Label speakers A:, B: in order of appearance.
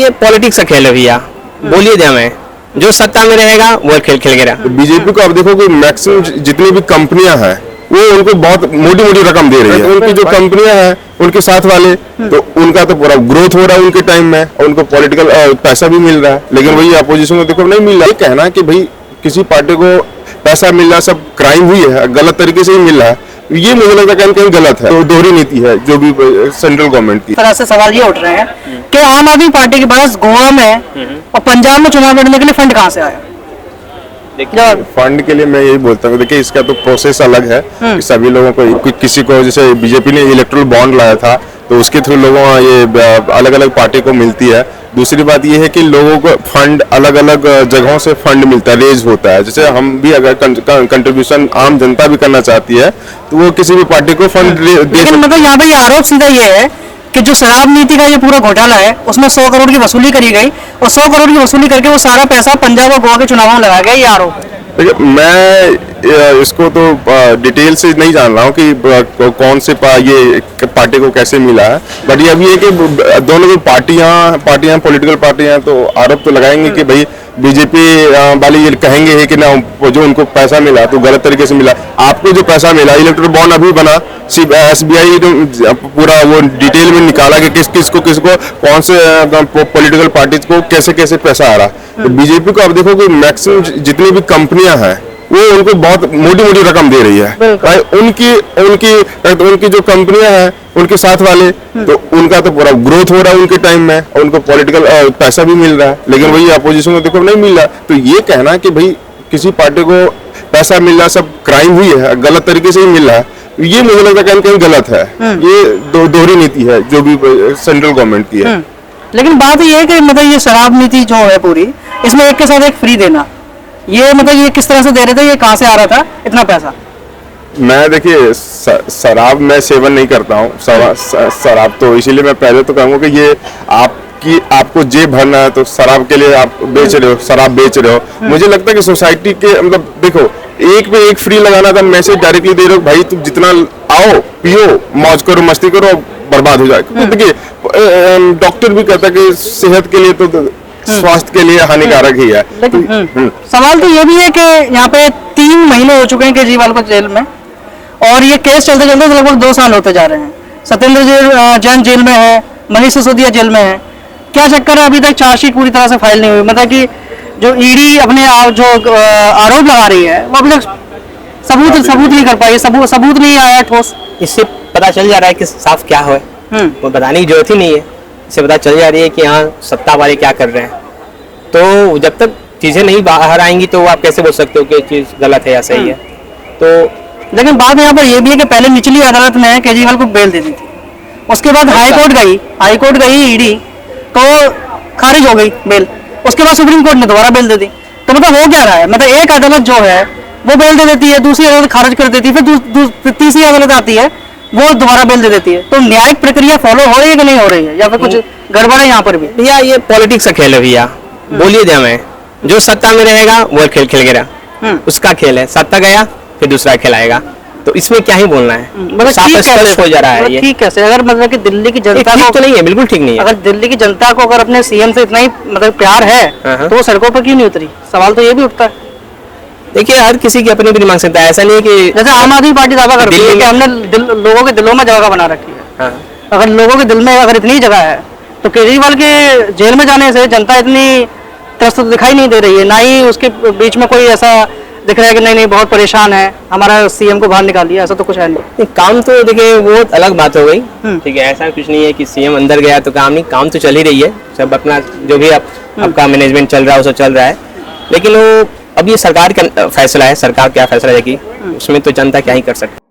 A: ये पॉलिटिक्स का खेल है भैया, बोलिए दिया मैं, जो सत्ता में रहेगा वो खेल खेलेगा।
B: बीजेपी को आप देखो कि मैक्सिमम जितनी भी कंपनियां हैं वो उनको बहुत मोटी मोटी रकम दे रही है। उनकी जो कंपनियां हैं उनके साथ वाले, तो उनका तो पूरा ग्रोथ हो रहा है उनके टाइम में, और उनको पॉलिटिकल पैसा भी मिल रहा है। लेकिन वही अपोजिशन को देखो नहीं मिल रहा है। कहना कि भाई किसी पार्टी को पैसा मिल रहा, सब क्राइम हुई है, गलत तरीके से ही मिल रहा है, ये मुझे लगता है कहीं कहीं गलत है। तो दोहरी नीति है जो भी सेंट्रल गवर्नमेंट की।
C: तरह से सवाल ये उठ रहे हैं कि आम आदमी पार्टी के पास गोवा में और पंजाब में चुनाव लड़ने के लिए फंड कहाँ से आया?
B: फंड के लिए मैं यही बोलता हूँ, देखिए इसका तो प्रोसेस अलग है कि सभी लोगों को, किसी को जैसे बीजेपी ने इलेक्टोरल बॉन्ड लाया था तो उसके थ्रू लोगों ये अलग अलग पार्टी को मिलती है। दूसरी बात ये है कि लोगों को फंड अलग अलग जगहों से फंड मिलता है, रेज होता है। जैसे हम भी अगर कंट्रीब्यूशन आम जनता भी करना चाहती है तो वो किसी भी पार्टी को फंड दे।
C: लेकिन मतलब यहाँ पे आरोप सीधा ये है कि जो शराब नीति का ये पूरा घोटाला है उसमें 100 करोड़ की वसूली करी गई और 100 करोड़ की वसूली करके वो सारा पैसा पंजाब और गोवा के चुनावों में लगाया गया, ये आरोप है।
B: देखिए मैं इसको तो डिटेल से नहीं जान रहा हूँ कि कौन से ये पार्टी को कैसे मिला है, बट ये अभी है कि दोनों की पार्टियां पॉलिटिकल पार्टियां तो आरोप तो लगाएंगे कि भाई बीजेपी वाले ये कहेंगे है कि ना जो उनको पैसा मिला तो गलत तरीके से मिला। आपको जो पैसा मिला, इलेक्ट्रल बॉन्ड अभी बना, SBI पूरा वो डिटेल में निकाला कि किसको कौन से पॉलिटिकल पार्टी को कैसे कैसे पैसा आ रहा। तो बीजेपी को आप देखो कि मैक्सिमम जितनी भी कंपनियां हैं वो उनको बहुत मोटी मोटी रकम दे रही है। उनकी जो कंपनियां हैं उनके साथ वाले, तो उनका तो पूरा ग्रोथ हो रहा है उनके टाइम में, और उनको पॉलिटिकल पैसा भी मिल रहा है। लेकिन वही अपोजिशन को देखो नहीं मिल रहा। तो ये कहना कि भाई किसी पार्टी को पैसा मिल रहा, सब क्राइम हुई है, गलत तरीके से ही मिल रहा है, ये मुझे लगता है कहीं कहीं गलत है। ये दोहरी नीति है जो भी सेंट्रल गवर्नमेंट की है।
C: लेकिन बात ये है कि मतलब ये शराब नीति जो है पूरी, इसमें एक के साथ एक फ्री देना, ये मतलब ये किस तरह से दे रहे थे, ये कहाँ से आ रहा था इतना पैसा?
B: मैं देखिए शराब मैं सेवन नहीं करता हूँ, शराब तो इसीलिए मैं पहले तो कहूँगा कि ये आपको जेब भरना है तो शराब के लिए आप शराब बेच रहे हो। मुझे लगता है कि सोसाइटी के मतलब देखो एक पे एक फ्री लगाना था, मैसेज डायरेक्टली दे रहे हो भाई तुम जितना आओ पियो मौज करो मस्ती करो बर्बाद हो जाए। देखिए डॉक्टर भी कहता है कि सेहत के लिए तो स्वास्थ्य के लिए हानिकारक ही है।
C: सवाल तो ये भी है कि यहाँ पे 3 महीने हो चुके हैं केजरीवाल को जेल में, और ये केस चलते चलते लगभग 2 साल होते जा रहे हैं। सत्येंद्र जैन जेल में है, मनीष सिसोदिया जेल में है। क्या चक्कर है, अभी तक चार्जशीट पूरी तरह से फाइल नहीं हुई? मतलब कि जो ईडी अपने जो आरोप लगा रही है वो अभी तक सबूत नहीं कर पाई, सबूत नहीं आया ठोस।
A: इससे पता चल जा रहा है कि साफ क्या है, वो बताने की जरूरत ही नहीं है। इससे पता चल जा रही है कि यहाँ सत्ता वाले क्या कर रहे हैं। तो जब तक चीजें नहीं बाहर आएंगी तो आप कैसे बोल सकते हो कि चीज गलत है या सही है? तो
C: लेकिन बात यहाँ पर यह भी है कि पहले निचली अदालत में केजरीवाल को बेल दे दी थी, उसके बाद हाईकोर्ट गई ईडी तो खारिज हो गई बेल, उसके बाद सुप्रीम कोर्ट ने दोबारा बेल दे दी। तो मतलब हो क्या रहा है, मतलब एक अदालत जो है वो बेल दे देती है, दूसरी अदालत खारिज कर देती है, फिर तीसरी अदालत आती है वो दोबारा बेल दे देती है। तो न्यायिक प्रक्रिया फॉलो हो रही है कि नहीं हो रही है, या फिर कुछ गड़बड़ है यहाँ पर भी?
A: भैया ये पॉलिटिक्स का खेल है भैया, बोलिए दिया मैं, जो सत्ता में रहेगा वो खेल खेलेगा, उसका खेल है। सत्ता गया फिर दूसरा खेल आएगा, तो इसमें क्या ही बोलना है। मतलब हो जा रहा है ये।
C: ठीक कैसे? अगर मतलब कि दिल्ली की जनता को
A: तो नहीं है, बिल्कुल ठीक नहीं है।
C: अगर दिल्ली की जनता को अगर अपने सीएम से इतना ही मतलब प्यार है तो वो सड़कों पर क्यों नहीं उतरी? सवाल तो ये भी उठता है।
A: देखिए हर किसी की अपनी अपनी मांग सकता है, ऐसा नहीं है कि
C: जैसे आम आदमी पार्टी दावा करती है कि हमने लोगों के दिलों में जगह बना रखी है। अगर लोगों के दिल में अगर इतनी जगह है तो केजरीवाल के जेल में जाने से जनता इतनी त्रस्त दिखाई नहीं दे रही है, ना ही उसके बीच में कोई ऐसा दिख रहा है कि नहीं बहुत परेशान है, हमारा सीएम को बाहर निकाल दिया, ऐसा तो कुछ है नहीं।
A: काम तो देखिए वो अलग बात हो गई, ठीक है, ऐसा कुछ नहीं है कि सीएम अंदर गया तो काम नहीं, काम तो चल ही रही है, सब अपना जो भी आपका मैनेजमेंट चल रहा है वो सब चल रहा है। लेकिन वो अब ये सरकार का फैसला है, सरकार क्या फैसला लेगी उसमें तो जनता क्या ही कर सकती है।